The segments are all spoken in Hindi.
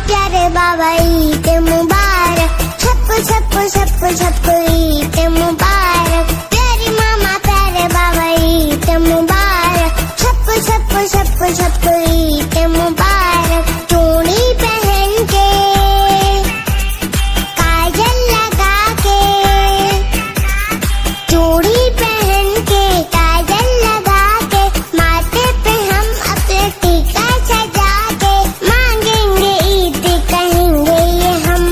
प्यारे बाबा ईद मुबारक। सबको सबको सबको सबको ईद मुबारक। प्यारी मामा प्यारे बाबा ईद मुबारक। सबको सबको सबको सबको ईद मुबारक। चूड़ी पहन के काजल लगा के, चूड़ी पहन के काजल लगा के, माथे पे हम अपने टीका सजा के, मांगेंगे ईद कहेंगे ये हम।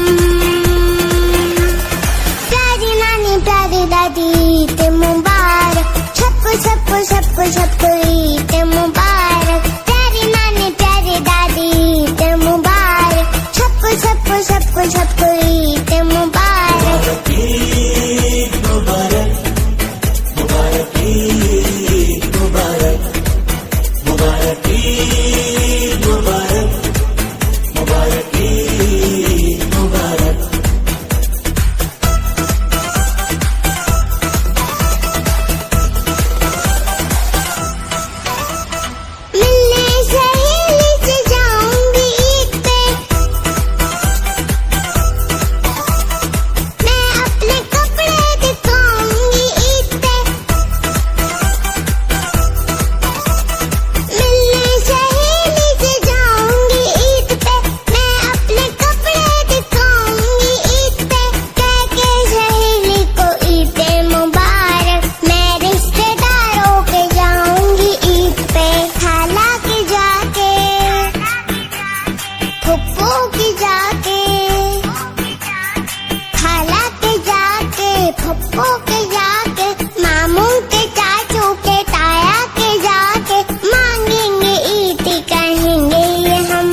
प्यारी नानी प्यारी दादी ईद मुबारक। सबको सबको सबको सबको ईद मुबारक। प्यारी नानी प्यारी दादी ईद मुबारक। सबको सबको सबको सबको ईद मुबारक। मिलने सहेली से जाऊंगी ईद पे, मैं अपने कपड़े दिखाऊंगी ईद पे। मिलने सहेली से जाऊंगी ईद पे, मैं अपने कपड़े दिखाऊंगी ईद पे। कह के सहेली को ईद मुबारक, मैं रिश्तेदारों के जाऊंगी ईद पे। खाला के जाके, फुप्पो की जाके, खाला के जाके, फुप्पो के जाके, मामू के चाचू के ताया के जाके, मांगेंगे ईद कहेंगे ये हम।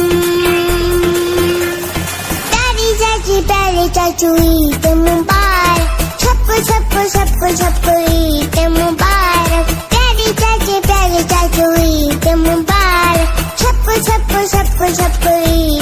प्यारी चाची प्यारे चाचू ईद मुबारक। सबको सबको सबको सबको ईद मुबारक। प्यारी चाची प्यारे चाचू ईद मुबारक। सबको सबको सबको सबको ईद